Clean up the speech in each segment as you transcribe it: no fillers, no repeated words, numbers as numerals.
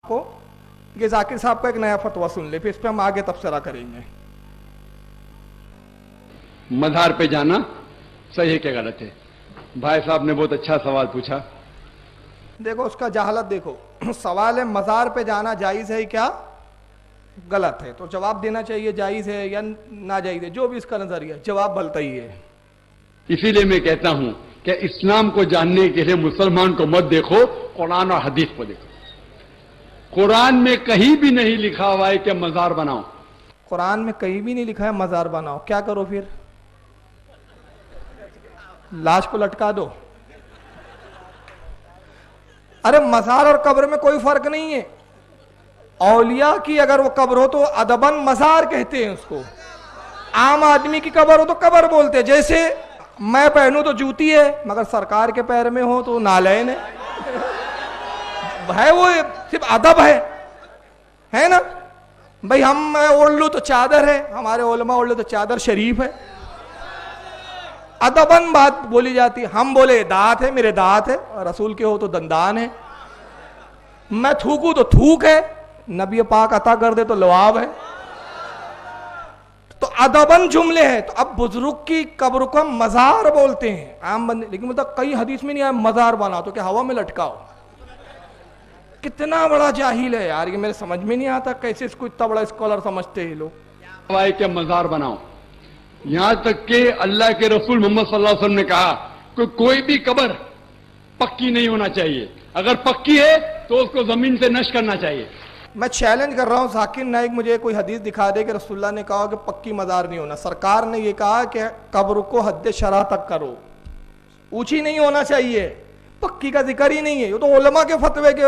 کو یہ ذاکر صاحب کا ایک نیا فتویٰ سن لے، پھر اس پہ ہم آگے تبصرہ کریں گے۔ مزار پہ جانا صحیح ہے کہ غلط ہے؟ بھائی صاحب نے بہت اچھا سوال پوچھا۔ دیکھو اس کا جہالت دیکھو، سوال ہے مزار پہ جانا جائز ہے کیا غلط ہے، تو جواب دینا چاہیے جائز ہے یا ناجائز ہے، جو بھی اس کا نظریہ جواب بھلتا ہی ہے۔ اسی لیے میں کہتا ہوں کہ اسلام کو جاننے کے لیے مسلمان کو مت دیکھو، قرآن اور حدیث کو دیکھو۔ قرآن میں کہیں بھی نہیں لکھا ہوا ہے کہ مزار بناؤ۔ قرآن میں کہیں بھی نہیں لکھا ہے مزار بناؤ، کیا کرو پھر؟ لاش کو لٹکا دو۔ ارے مزار اور قبر میں کوئی فرق نہیں ہے، اولیاء کی اگر وہ قبر ہو تو ادباً مزار کہتے ہیں اس کو، عام آدمی کی قبر ہو تو قبر بولتے ہیں۔ جیسے میں پہنوں تو جوتی ہے، مگر سرکار کے پیر میں ہو تو نالین ہے، وہ صرف ادب ہے نا بھائی۔ ہم اوڑھ لوں تو چادر ہے، ہمارے علماء اوڑھ لوں تو چادر شریف ہے، ادباً بات بولی جاتی ہے۔ ہم بولے دانت ہے، میرے دانت ہے، رسول کے ہو تو دندان ہے، میں تھوکوں تو تھوک ہے، نبی پاک عطا کر دے تو لعاب ہے، تو ادباً جملے ہیں۔ تو اب بزرگ کی قبر کو ہم مزار بولتے ہیں عام بندے، لیکن مطلب کئی حدیث میں نہیں آیا مزار بنا تو کہ ہوا میں لٹکاؤ۔ کتنا بڑا جاہل ہے یار، یہ میرے سمجھ میں نہیں آتا کیسے اس کو اتنا بڑا اسکالر سمجھتے ہیں لوگ۔ کہ مزار بناؤ، یہاں تک کہ اللہ کے رسول محمد صلی اللہ علیہ وسلم نے کہا کہ کوئی بھی قبر پکی نہیں ہونا چاہیے، اگر پکی ہے تو اس کو زمین سے نشر کرنا چاہیے۔ میں چیلنج کر رہا ہوں ذاکر نائک مجھے کوئی حدیث دکھا دے کہ رسول اللہ نے کہا کہ پکی مزار نہیں ہونا۔ سرکار نے یہ کہا کہ قبر کو حد شرح تک کرو، اونچی نہیں ہونا چاہیے، پکی کا ذکر ہی نہیں ہے۔ یہ تو علماء کے فتوے کے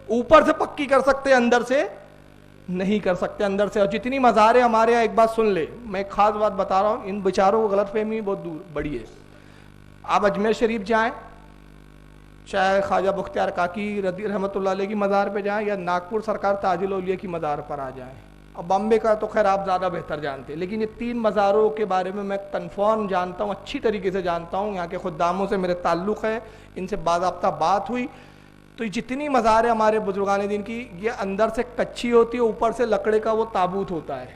اوپر سے پکی کر سکتے اندر سے نہیں کر سکتے، اندر سے۔ اور جتنی مزاریں ہمارے یہاں، ایک بات سن لے، میں ایک خاص بات بتا رہا ہوں، ان بیچاروں کو غلط فہمی بہت دور بڑی ہے۔ آپ اجمیر شریف جائیں، چاہے خواجہ بختیار کاکی رحمۃ اللہ علیہ کی مزار پہ جائیں، یا ناگپور سرکار تاج الاولیاء کی مزار پر آ جائیں، اور بامبے کا تو خیر آپ زیادہ بہتر جانتے ہیں، لیکن یہ تین مزاروں کے بارے میں میں کنفرم جانتا ہوں، اچھی طریقے سے جانتا ہوں، یہاں کے خداموں سے میرے تعلق ہے، ان سے باضابطہ بات ہوئی۔ تو یہ جتنی مزاریں ہمارے بزرگان دین کی، یہ اندر سے کچی ہوتی ہے، اوپر سے لکڑے کا وہ تابوت ہوتا ہے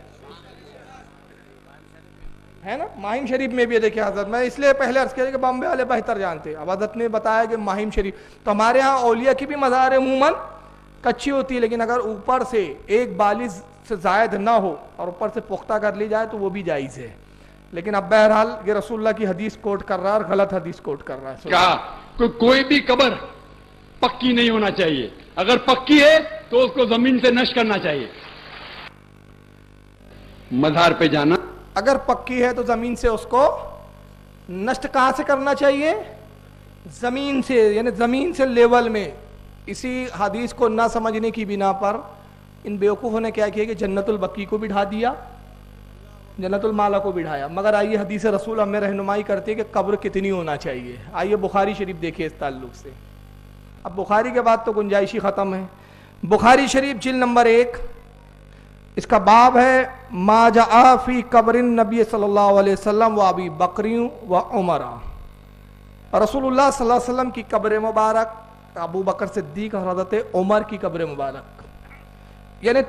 نا۔ ماہم شریف میں بھی دیکھیں حضرت، میں اس لیے پہلے عرض کیا کہ بامبے والے بہتر جانتے، اب حضرت نے بتایا کہ ماہم شریف، تو ہمارے ہاں اولیاء کی بھی مزار عموماً کچی ہوتی ہے، لیکن اگر اوپر سے ایک بالیز سے زائد نہ ہو اور اوپر سے پختہ کر لی جائے تو وہ بھی جائز ہے۔ لیکن اب بہرحال یہ رسول اللہ کی حدیث کوٹ کر رہا ہے اور غلط حدیث کوٹ کر رہا ہے۔ کہا کہ کوئی بھی قبر پکی نہیں ہونا چاہیے، اگر پکی ہے تو اس کو زمین سے نشر کرنا چاہیے۔ مزار پہ جانا اگر پکی ہے تو زمین سے اس کو نشٹ کہاں سے کرنا چاہیے؟ زمین سے، یعنی زمین سے لیول میں۔ اسی حدیث کو نہ سمجھنے کی بنا پر ان بیوقوفوں نے کیا کیا کہ جنت البقیع کو بٹھا دیا، جنت المالا کو بٹھایا۔ مگر آئیے حدیث رسول ہمیں رہنمائی کرتی ہے کہ قبر کتنی ہونا چاہیے۔ آئیے بخاری شریف دیکھیے اس تعلق سے۔ اب بخاری کے بعد تو گنجائشی ختم ہے۔ بخاری شریف جلد نمبر 1، اس کا باب ہے ما جاء فی قبر النبی صلی اللہ علیہ وسلم و ابی بکر و عمر۔ رسول اللہ صلی اللہ علیہ وسلم کی قبر مبارک، ابو بکر صدیق اور حضرت عمر کی قبر مبارک، یعنی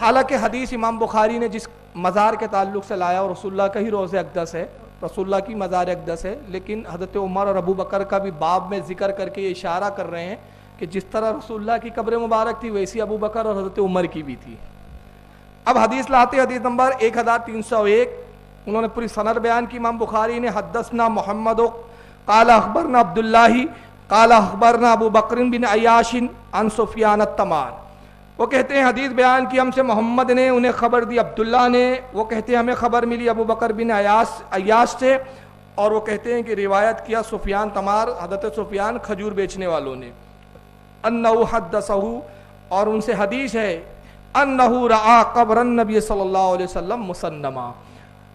حالانکہ حدیث امام بخاری نے جس مزار کے تعلق سے لایا اور رسول اللہ کا ہی روضہ اقدس ہے، رسول اللہ کی مزار اقدس ہے، لیکن حضرت عمر اور ابو بکر کا بھی باب میں ذکر کر کے یہ اشارہ کر رہے ہیں کہ جس طرح رسول اللہ کی قبر مبارک تھی ویسی ابو بکر اور حضرت عمر کی بھی تھی۔ اب حدیث لاتے، حدیث نمبر 1301، انہوں نے پوری سند بیان کی امام بخاری نے۔ حدثنا محمد قال اخبرنا عبداللہ قال اخبرنا ابو بکر بن عیاش عن سفیان التمان۔ وہ کہتے ہیں حدیث بیان کی ہم سے محمد نے، انہیں خبر دی عبداللہ نے، وہ کہتے ہیں ہمیں خبر ملی ابو بکر بن عیاش سے، اور وہ کہتے ہیں کہ روایت کیا سفیان تمار، حضرت سفیان کھجور بیچنے والوں نے، انہ حدثہ، اور ان سے حدیث ہے انہ رعا قبر النبی صلی اللہ علیہ وسلم مسنما۔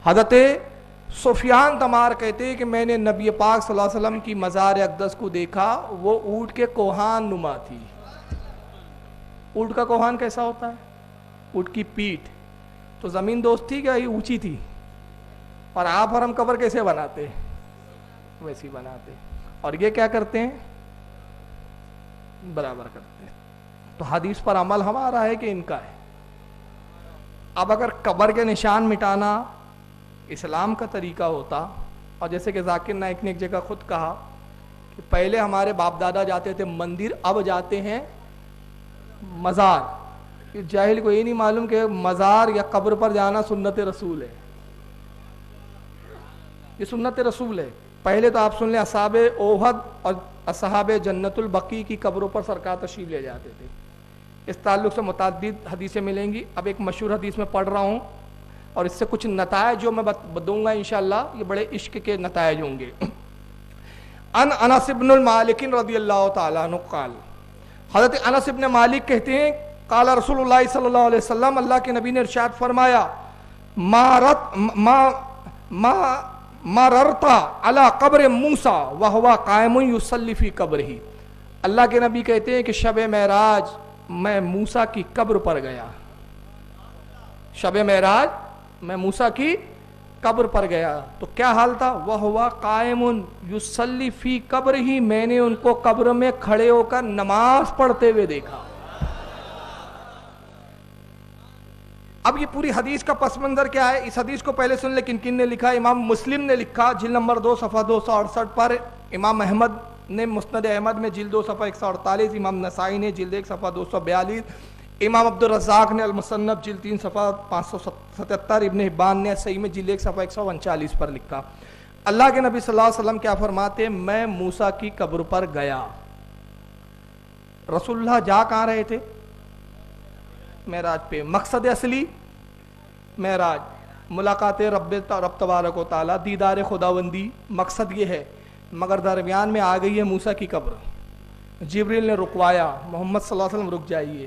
حضرت سفیان تمار کہتے ہیں کہ میں نے نبی پاک صلی اللہ علیہ وسلم کی مزار اقدس کو دیکھا، وہ اونٹ کے کوہان نما تھی۔ اونٹ کا کوہان کیسا ہوتا ہے؟ اونٹ کی پیٹھ تو زمین دوست تھی کیا، یہ اونچی تھی، اور آپ اور ہم قبر کیسے بناتے؟ ویسی بناتے، اور یہ کیا کرتے ہیں؟ برابر کرتے ہیں۔ تو حدیث پر عمل ہمارا ہے کہ ان کا ہے؟ اب اگر قبر کے نشان مٹانا اسلام کا طریقہ ہوتا، اور جیسے کہ ذاکر نائک نے ایک جگہ خود کہا کہ پہلے ہمارے باپ دادا جاتے تھے مندر، اب جاتے ہیں مزار، جاہل کو یہ نہیں معلوم کہ مزار یا قبر پر جانا سنت رسول ہے، یہ سنت رسول ہے۔ پہلے تو آپ سن لیں اصحاب اوحد اور اصحاب جنت البقیع کی قبروں پر سرکار تشریف لے جاتے تھے۔ اس تعلق سے متعدد حدیثیں ملیں گی، اب ایک مشہور حدیث میں پڑھ رہا ہوں اور اس سے کچھ نتائج جو میں دوں گا انشاءاللہ یہ بڑے عشق کے نتائج ہوں گے۔ ان انس بن المالک رضی اللہ تعالیٰ عنہ قال، حضرت انس بن مالک کہتے ہیں قال رسول اللہ صلی اللہ علیہ وسلم، اللہ کے نبی نے ارشاد فرمایا، مررتا علی قبر موسیٰ وہو قائم یصلی فی قبرہ، اللہ کے نبی کہتے ہیں کہ شب معراج میں موسیٰ کی قبر پر گیا، شب معراج میں موسیٰ کی قبر پر گیا تو کیا حال تھا؟ وہو قائم یصلی فی قبرہ، میں نے ان کو قبر میں کھڑے ہو کر نماز پڑھتے ہوئے دیکھا۔ اب یہ پوری حدیث کا پس منظر کیا ہے؟ اس حدیث کو پہلے سن لے کن نے لکھا؟ امام مسلم نے لکھا جلد نمبر 2 صفحہ 268 پر، امام احمد نے مسند احمد میں جلد 2 صفحہ 148، امام نسائی نے جلد 1 صفحہ 242، امام عبد الرزاق نے المصنف جلد 3 صفحہ 577، ابن حبان نے صحیح میں جلد 1 صفحہ 139 پر لکھا۔ اللہ کے نبی صلی اللہ علیہ وسلم کیا فرماتے ہیں؟ میں موسیٰ کی قبر پر گیا۔ رسول اللہ جا کہاں رہے تھے؟ معراج پہ۔ مقصد اصلی معراج، ملاقات رب تبارک و تعالیٰ، دیدار خداوندی، مقصد یہ ہے۔ مگر درمیان میں آ گئی ہے موسیٰ کی قبر، جبریل نے رکوایا، محمد صلی اللہ علیہ وسلم رک جائیے۔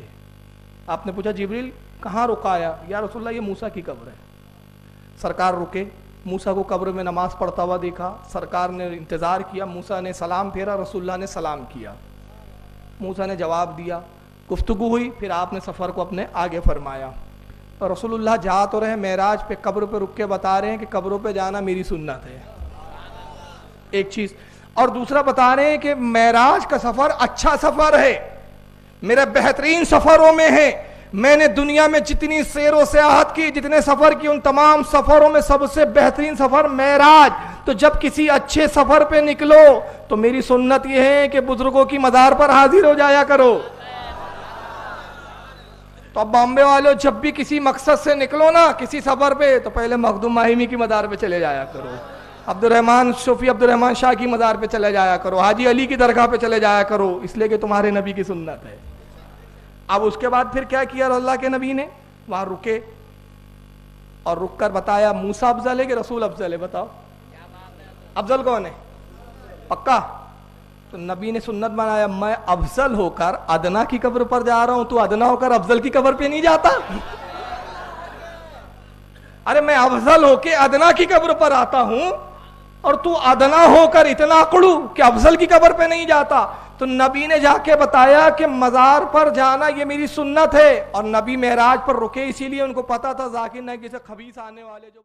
آپ نے پوچھا جبریل کہاں رکایا؟ یا رسول اللہ یہ موسیٰ کی قبر ہے۔ سرکار رکے، موسیٰ کو قبر میں نماز پڑھتا ہوا دیکھا، سرکار نے انتظار کیا، موسیٰ نے سلام پھیرا، رسول اللہ نے سلام کیا، موسیٰ نے جواب دیا، گفتگو ہوئی، پھر آپ نے سفر کو اپنے آگے فرمایا۔ اور رسول اللہ جا تو رہے معراج پہ، قبر پہ رک کے بتا رہے ہیں کہ قبروں پہ جانا میری سنت ہے، ایک چیز۔ اور دوسرا بتا رہے ہیں کہ معراج کا سفر اچھا سفر ہے، میرے بہترین سفروں میں ہے، میں نے دنیا میں جتنی سیر و سیاحت کی، جتنے سفر کی، ان تمام سفروں میں سب سے بہترین سفر معراج۔ تو جب کسی اچھے سفر پہ نکلو تو میری سنت یہ ہے کہ بزرگوں کی مزار پر حاضر ہو جایا کرو۔ تو اب بامبے والوں جب بھی کسی مقصد سے نکلو نا کسی سفر پہ تو پہلے مخدوم ماہمی کی مزار پہ چلے جایا کرو، صوفی عبد الرحمن شاہ کی مزار پہ چلے جایا کرو، حاجی علی کی درگاہ پہ چلے جایا کرو، اس لیے کہ تمہارے نبی کی سنت ہے۔ اب اس کے بعد پھر کیا کیا اللہ کے نبی نے؟ وہاں رکے اور رک کر بتایا موسیٰ افضل ہے کہ رسول افضل ہے؟ بتاؤ افضل کون ہے؟ پکا؟ تو نبی نے سنت بنایا، میں افضل ہو کر ادنا کی قبر پر جا رہا ہوں، تو ادنا ہو کر افضل کی قبر پہ نہیں جاتا؟ ارے میں افضل ہو کے ادنا کی قبر پر آتا ہوں اور تو ادنا ہو کر اتنا اکڑو کہ افضل کی قبر پہ نہیں جاتا۔ تو نبی نے جا کے بتایا کہ مزار پر جانا یہ میری سنت ہے، اور نبی معراج پر رکے اسی لیے ان کو پتا تھا ذاکر نائک جیسے خبیث آنے والے جو